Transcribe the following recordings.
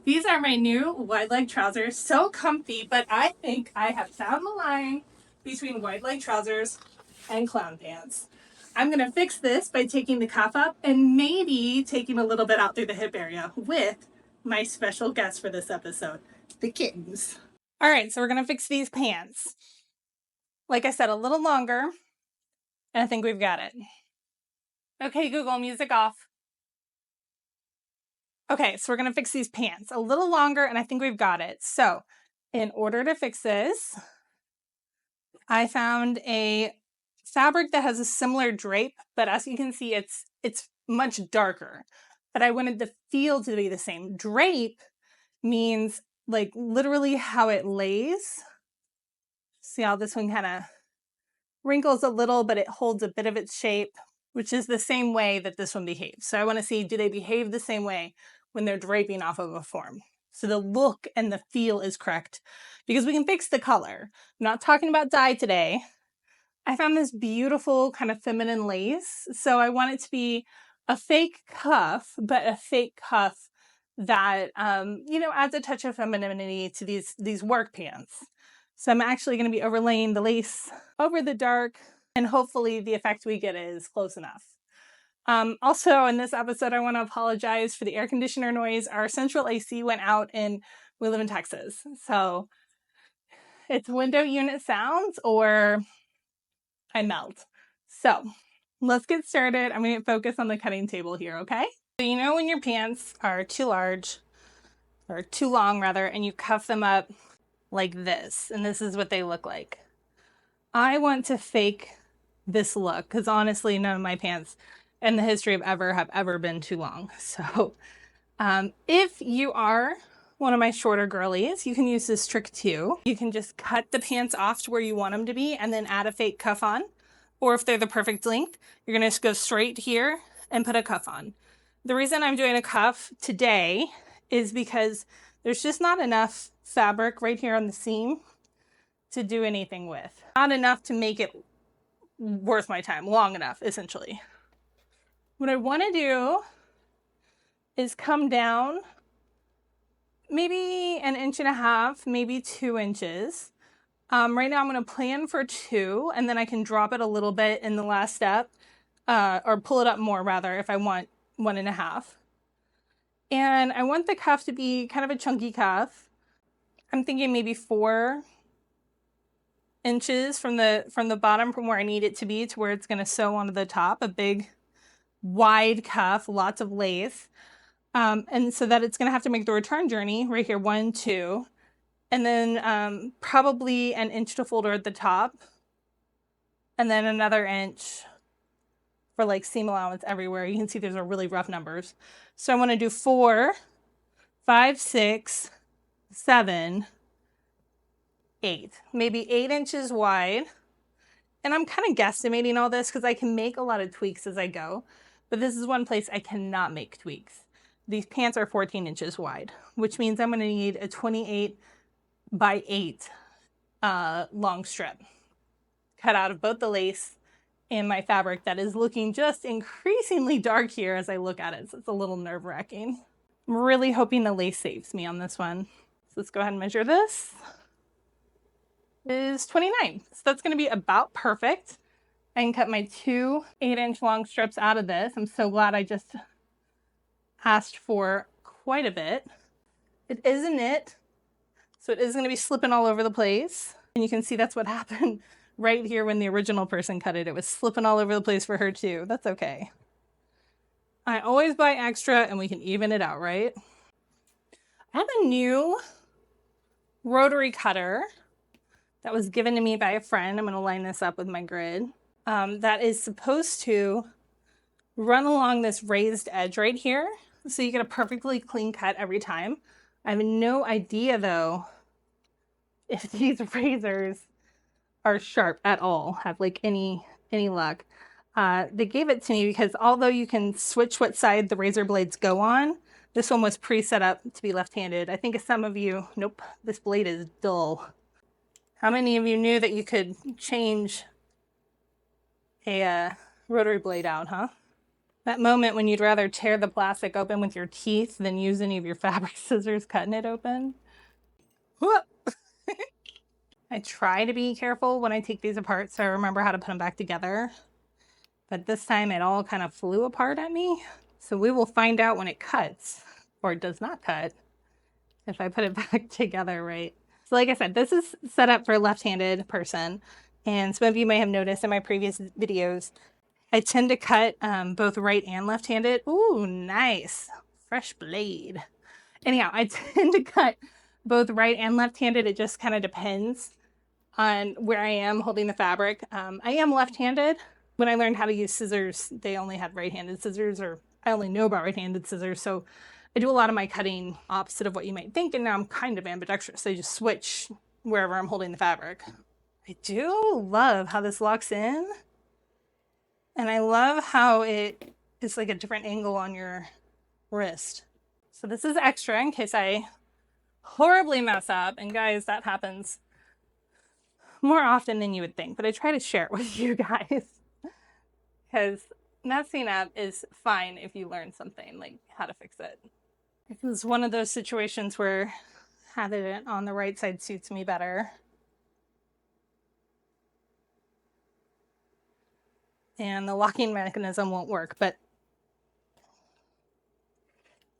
These are my new wide leg trousers. So comfy, but I think I have found the line between wide leg trousers and clown pants. I'm gonna fix this by taking the cuff up and maybe taking a little bit out through the hip area with my special guest for this episode, the kittens. All right, so we're gonna fix these pants. Like I said, a little longer, and I think we've got it. Okay, Google, music off. Okay, so we're gonna fix these pants a little longer, and I think we've got it. So in order to fix this, I found a fabric that has a similar drape, but as you can see, it's much darker. But I wanted the feel to be the same. Drape means like literally how it lays. See how this one kind of wrinkles a little, but it holds a bit of its shape, which is the same way that this one behaves. So I want to see, do they behave the same way when they're draping off of a form? So the look and the feel is correct because we can fix the color. I'm not talking about dye today. I found this beautiful kind of feminine lace. So I want it to be a fake cuff, but a fake cuff that, adds a touch of femininity to these work pants. So I'm actually going to be overlaying the lace over the dark, and hopefully the effect we get is close enough. Also, in this episode, I want to apologize for the air conditioner noise. Our central AC went out and we live in Texas. So it's window unit sounds or I melt. So let's get started. I'm going to focus on the cutting table here, okay? So you know when your pants are too large, or too long rather, and you cuff them up like this, and this is what they look like. I want to fake this look because honestly, none of my pants in the history of ever have ever been too long. So if you are one of my shorter girlies, you can use this trick too. You can just cut the pants off to where you want them to be and then add a fake cuff on. Or if they're the perfect length, you're gonna just go straight here and put a cuff on. The reason I'm doing a cuff today is because there's just not enough fabric right here on the seam to do anything with. Not enough to make it worth my time, long enough, essentially. What I want to do is come down maybe 1.5 inches, maybe 2 inches. Right now I'm going to plan for 2, and then I can drop it a little bit in the last step, or pull it up more rather if I want 1.5. And I want the cuff to be kind of a chunky cuff. I'm thinking maybe 4 inches from the bottom from where I need it to be to where it's going to sew onto the top, a big wide cuff, lots of lace. And so that it's going to have to make the return journey right here, 1, 2, and then probably 1 inch to fold her at the top, and then another inch for like seam allowance everywhere. You can see those are really rough numbers. So I want to do 4, 5, 6, 7, 8, maybe 8 inches wide. And I'm kind of guesstimating all this because I can make a lot of tweaks as I go, but this is one place I cannot make tweaks. These pants are 14 inches wide, which means I'm going to need a 28 by 8 long strip cut out of both the lace and my fabric that is looking just increasingly dark here as I look at it. So it's a little nerve-wracking. I'm really hoping the lace saves me on this one. So let's go ahead and measure this. Is 29. So that's going to be about perfect. I can cut my 2 8-inch long strips out of this. I'm so glad I just asked for quite a bit. It is a knit, so it is going to be slipping all over the place. And you can see that's what happened right here when the original person cut it. It was slipping all over the place for her too. That's okay. I always buy extra and we can even it out, right? I have a new Rotary Cutter that was given to me by a friend. I'm going to line this up with my grid. That is supposed to run along this raised edge right here, so you get a perfectly clean cut every time. I have no idea though if these razors are sharp at all, have like any luck. They gave it to me because although you can switch what side the razor blades go on, this one was pre-set up to be left-handed. I think some of you, nope, this blade is dull. How many of you knew that you could change a rotary blade out, huh? That moment when you'd rather tear the plastic open with your teeth than use any of your fabric scissors cutting it open. Whoop. I try to be careful when I take these apart so I remember how to put them back together. But this time it all kind of flew apart at me. So we will find out when it cuts, or it does not cut, if I put it back together right. So like I said, this is set up for a left-handed person. And some of you may have noticed in my previous videos, I tend to cut both right and left-handed. Ooh, nice. Fresh blade. Anyhow, I tend to cut both right and left-handed. It just kind of depends on where I am holding the fabric. I am left-handed. When I learned how to use scissors, they only had right-handed scissors, or I only know about right-handed scissors. So I do a lot of my cutting opposite of what you might think, and now I'm kind of ambidextrous. I just switch wherever I'm holding the fabric. I do love how this locks in. And I love how it is like a different angle on your wrist. So this is extra in case I horribly mess up. And guys, that happens more often than you would think. But I try to share it with you guys. Because messing up is fine if you learn something, like how to fix it. This is one of those situations where having it on the right side suits me better. And the locking mechanism won't work, but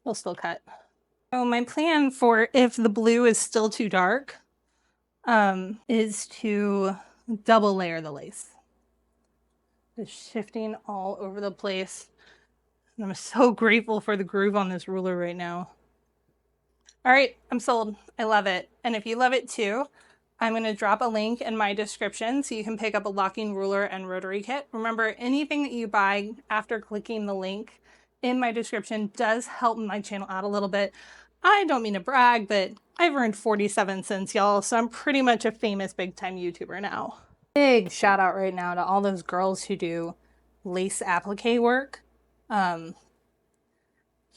we'll still cut. So my plan for if the blue is still too dark is to double layer the lace. Just shifting all over the place. And I'm so grateful for the groove on this ruler right now. All right, I'm sold. I love it. And if you love it too, I'm going to drop a link in my description so you can pick up a locking ruler and rotary kit. Remember, anything that you buy after clicking the link in my description does help my channel out a little bit. I don't mean to brag, but I've earned 47 cents, y'all, so I'm pretty much a famous big-time YouTuber now. Big shout out right now to all those girls who do lace applique work.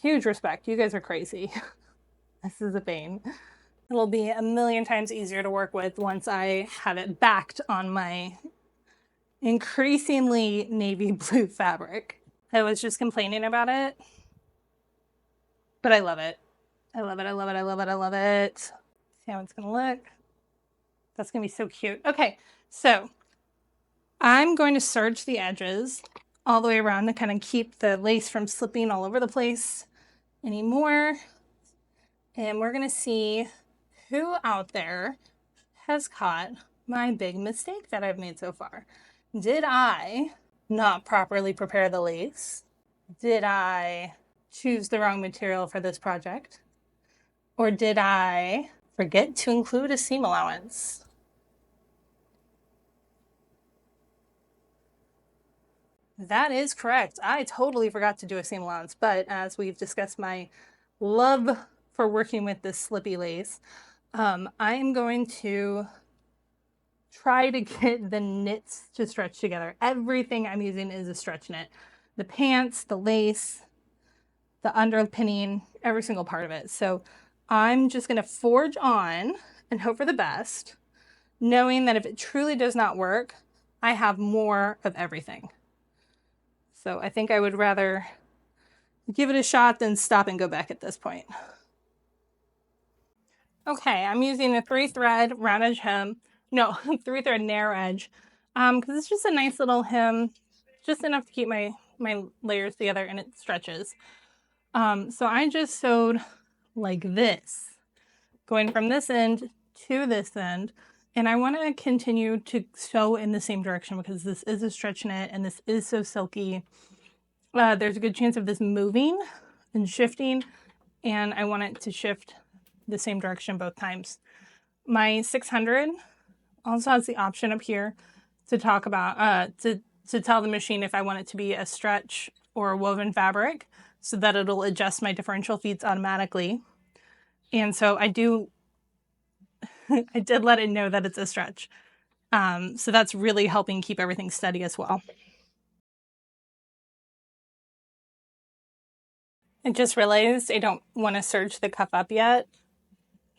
Huge respect. You guys are crazy. This is a pain. It'll be a million times easier to work with once I have it backed on my increasingly navy blue fabric. I was just complaining about it, but I love it. I love it, I love it, I love it, I love it. See how it's gonna look? That's gonna be so cute. Okay, so I'm going to serge the edges all the way around to kind of keep the lace from slipping all over the place anymore. And we're gonna see who out there has caught my big mistake that I've made so far. Did I not properly prepare the lace? Did I choose the wrong material for this project? Or did I forget to include a seam allowance? That is correct. I totally forgot to do a seam allowance, but as we've discussed my love for working with this slippy lace, I am going to try to get the knits to stretch together. Everything I'm using is a stretch knit. The pants, the lace, the underpinning, every single part of it. So I'm just gonna forge on and hope for the best, knowing that if it truly does not work, I have more of everything. So I think I would rather give it a shot than stop and go back at this point. Okay, I'm using a 3-thread round edge hem. No, 3-thread narrow edge. Because it's just a nice little hem, just enough to keep my layers together, and it stretches. So I just sewed like this, going from this end to this end. And I want to continue to sew in the same direction because this is a stretch knit and this is so silky. There's a good chance of this moving and shifting, and I want it to shift the same direction both times. My 600 also has the option up here to talk about, to tell the machine if I want it to be a stretch or a woven fabric so that it'll adjust my differential feeds automatically. And so I did let it know that it's a stretch. So that's really helping keep everything steady as well. I just realized I don't want to serge the cuff up yet.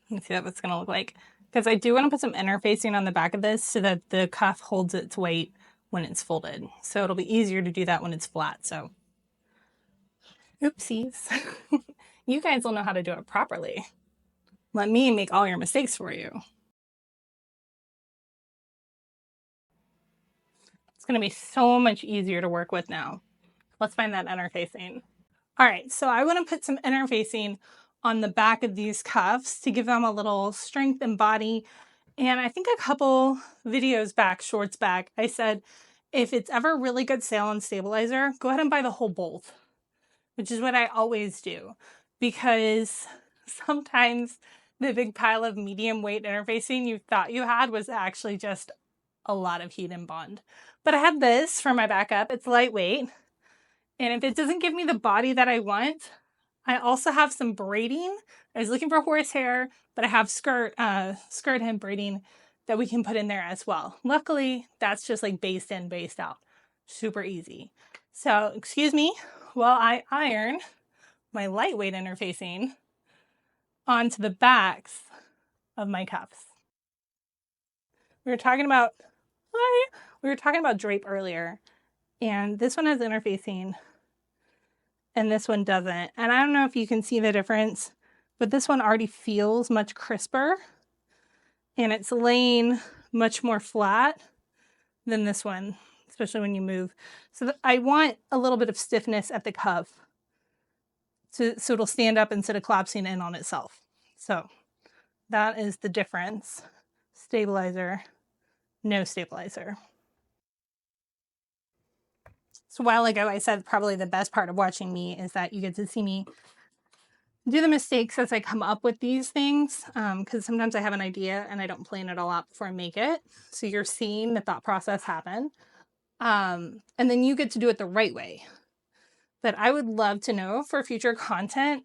You can see what it's going to look like. Because I do want to put some interfacing on the back of this so that the cuff holds its weight when it's folded. So it'll be easier to do that when it's flat. So Oopsies. You guys will know how to do it properly. Let me make all your mistakes for you. It's going to be so much easier to work with now. Let's find that interfacing. All right, so I want to put some interfacing on the back of these cuffs to give them a little strength and body. And I think a couple videos back, shorts back, I said, if it's ever really good sale on stabilizer, go ahead and buy the whole bolt, which is what I always do, because sometimes the big pile of medium weight interfacing you thought you had was actually just a lot of heat and bond. But I have this for my backup. It's lightweight. And if it doesn't give me the body that I want, I also have some braiding. I was looking for horsehair, but I have skirt hem braiding that we can put in there as well. Luckily, that's just like baste in, baste out. Super easy. So, excuse me while I iron my lightweight interfacing onto the backs of my cuffs. We were talking about drape earlier, and this one has interfacing and this one doesn't. And I don't know if you can see the difference, but this one already feels much crisper and it's laying much more flat than this one, especially when you move. So I want a little bit of stiffness at the cuff so it'll stand up instead of collapsing in on itself. So that is the difference. Stabilizer, no stabilizer. So a while ago, I said probably the best part of watching me is that you get to see me do the mistakes as I come up with these things, because sometimes I have an idea and I don't plan it all out before I make it. So you're seeing the thought process happen. And then you get to do it the right way. But I would love to know for future content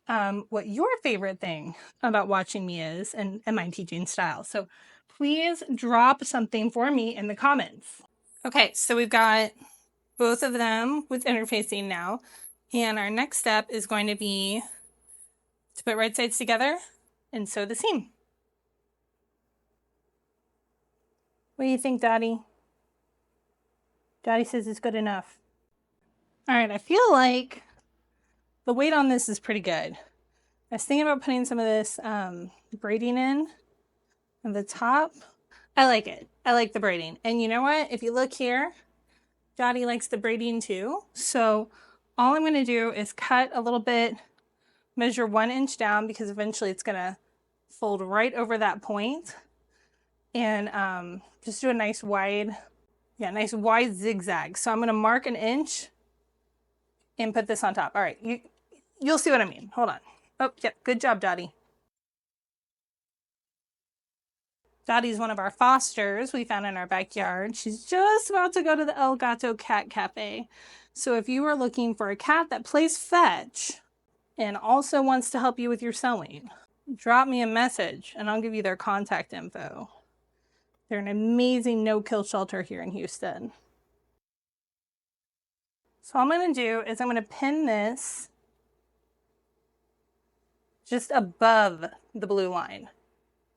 what your favorite thing about watching me is and my teaching style. So please drop something for me in the comments. Okay, so we've got both of them with interfacing now. And our next step is going to be to put right sides together and sew the seam. What do you think, Dottie? Dottie says it's good enough. All right, I feel like the weight on this is pretty good. I was thinking about putting some of this braiding in at the top. I like it. I like the braiding. And you know what? If you look here, Dottie likes the braiding too. So all I'm going to do is cut a little bit, measure 1 inch down because eventually it's going to fold right over that point. And just do a nice wide zigzag. So I'm going to mark 1 inch and put this on top. All right, you'll see what I mean. Hold on. Oh, yep, good job, Dottie. Dottie's one of our fosters we found in our backyard. She's just about to go to the El Gato Cat Cafe. So if you are looking for a cat that plays fetch and also wants to help you with your sewing, drop me a message and I'll give you their contact info. They're an amazing no-kill shelter here in Houston. So all I'm going to do is I'm going to pin this just above the blue line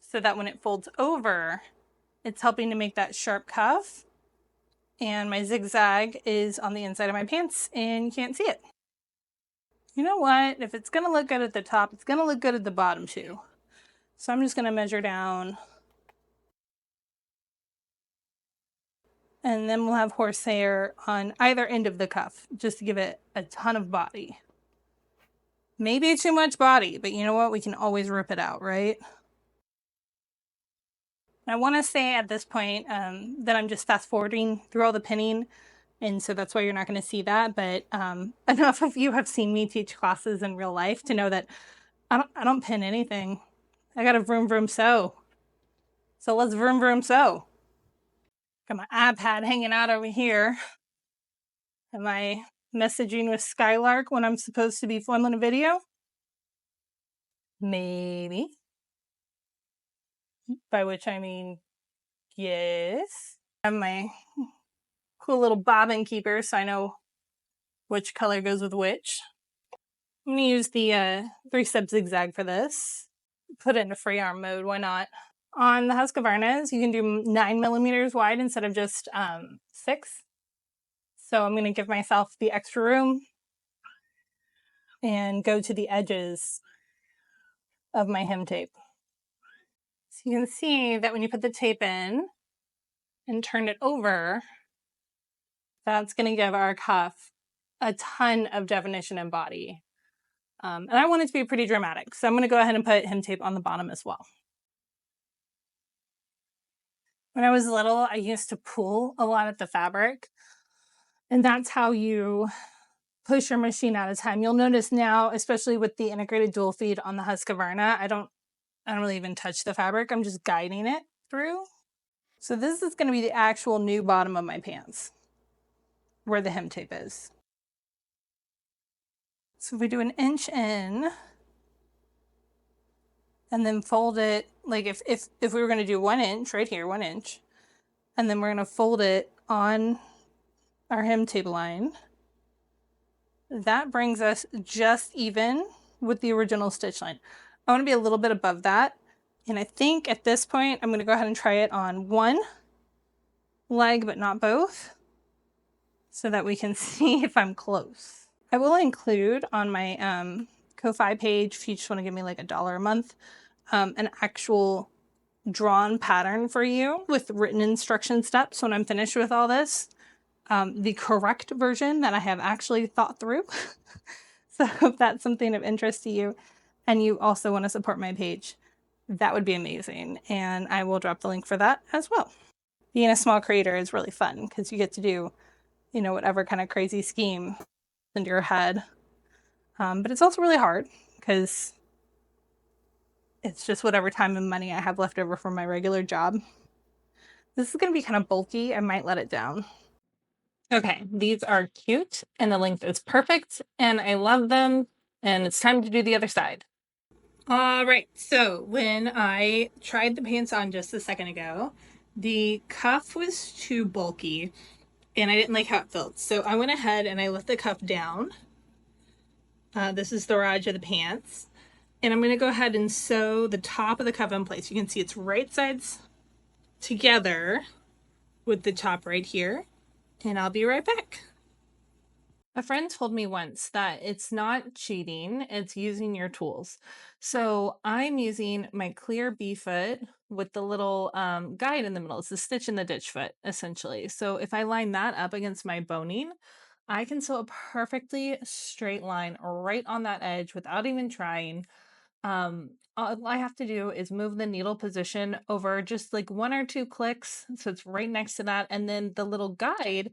so that when it folds over, it's helping to make that sharp cuff. And my zigzag is on the inside of my pants and you can't see it. You know what? If it's going to look good at the top, it's going to look good at the bottom too. So I'm just going to measure down. And then we'll have horsehair on either end of the cuff just to give it a ton of body. Maybe too much body, but you know what? We can always rip it out, right? I want to say at this point that I'm just fast forwarding through all the pinning, and so that's why you're not going to see that. But enough of you have seen me teach classes in real life to know that I don't pin anything. I got to vroom vroom sew. So let's vroom vroom sew. Got my iPad hanging out over here. Am I messaging with Skylark when I'm supposed to be filming a video? Maybe. By which I mean, yes. I have my cool little bobbin keeper so I know which color goes with which. I'm going to use the 3-step zigzag for this. Put it into free arm mode, why not? On the Husqvarnas, you can do 9 millimeters wide instead of just 6. So I'm going to give myself the extra room and go to the edges of my hem tape. So you can see that when you put the tape in and turn it over, that's going to give our cuff a ton of definition and body. And I want it to be pretty dramatic. So I'm going to go ahead and put hem tape on the bottom as well. When I was little, I used to pull a lot at the fabric. And that's how you push your machine out of time. You'll notice now, especially with the integrated dual feed on the Husqvarna, I don't really even touch the fabric. I'm just guiding it through. So this is going to be the actual new bottom of my pants, where the hem tape is. So if we do an inch in, and then fold it, like if we were going to do 1 inch right here, 1 inch, and then we're going to fold it on our hem tape line, that brings us just even with the original stitch line. I want to be a little bit above that, and I think at this point I'm going to go ahead and try it on one leg but not both, so that we can see if I'm close. I will include on my Ko-Fi page, if you just want to give me like $1 a month, an actual drawn pattern for you with written instruction steps when I'm finished with all this. The correct version that I have actually thought through. So if that's something of interest to you and you also want to support my page, that would be amazing. And I will drop the link for that as well. Being a small creator is really fun because you get to do, you know, whatever kind of crazy scheme into your head. But it's also really hard because it's just whatever time and money I have left over from my regular job. This is going to be kind of bulky. I might let it down. Okay, these are cute and the length is perfect and I love them, and it's time to do the other side. All right, so when I tried the pants on just a second ago, the cuff was too bulky and I didn't like how it felt. So I went ahead and I let the cuff down. This is the raw edge of the pants. And I'm going to go ahead and sew the top of the cuff in place. You can see it's right sides together with the top right here. And I'll be right back. A friend told me once that it's not cheating, it's using your tools. So I'm using my clear B foot with the little guide in the middle. It's the stitch in the ditch foot, essentially. So if I line that up against my boning, I can sew a perfectly straight line right on that edge without even trying. All I have to do is move the needle position over just like 1 or 2 clicks. So it's right next to that. And then the little guide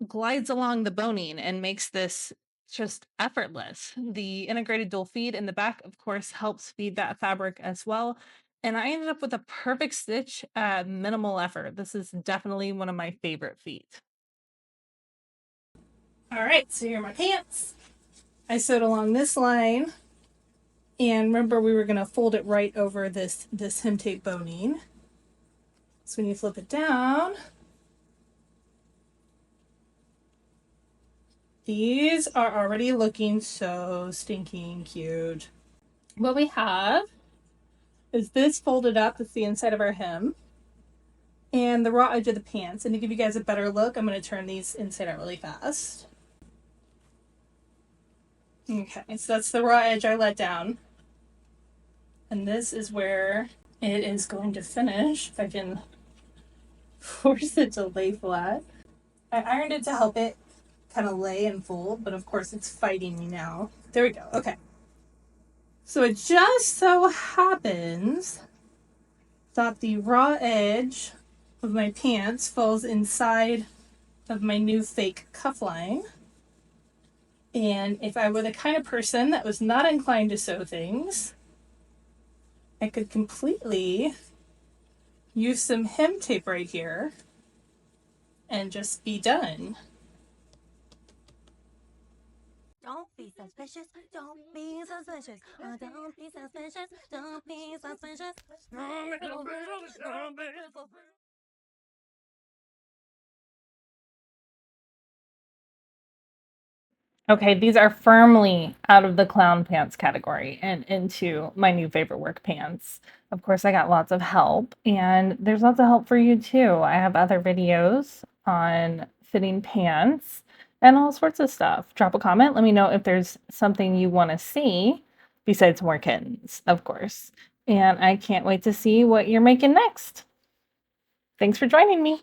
glides along the boning and makes this just effortless. The integrated dual feed in the back, of course, helps feed that fabric as well. And I ended up with a perfect stitch at minimal effort. This is definitely one of my favorite feet. All right, so here are my pants. I sewed along this line. And remember, we were going to fold it right over this hem tape boning. So when you flip it down, these are already looking so stinking cute. What we have is this folded up. It's the inside of our hem. And the raw edge of the pants. And to give you guys a better look, I'm going to turn these inside out really fast. Okay, so that's the raw edge I let down. And this is where it is going to finish, if I can force it to lay flat. I ironed it to help it kind of lay and fold, but of course it's fighting me now. There we go, okay. So it just so happens that the raw edge of my pants falls inside of my new fake cuff line. And if I were the kind of person that was not inclined to sew things, I could completely use some hem tape right here and just be done. Don't be suspicious, don't be suspicious, oh, don't be suspicious, don't be suspicious. Okay, these are firmly out of the clown pants category and into my new favorite work pants. Of course, I got lots of help, and there's lots of help for you too. I have other videos on fitting pants, and all sorts of stuff. Drop a comment. Let me know if there's something you want to see besides more kittens, of course. And I can't wait to see what you're making next. Thanks for joining me.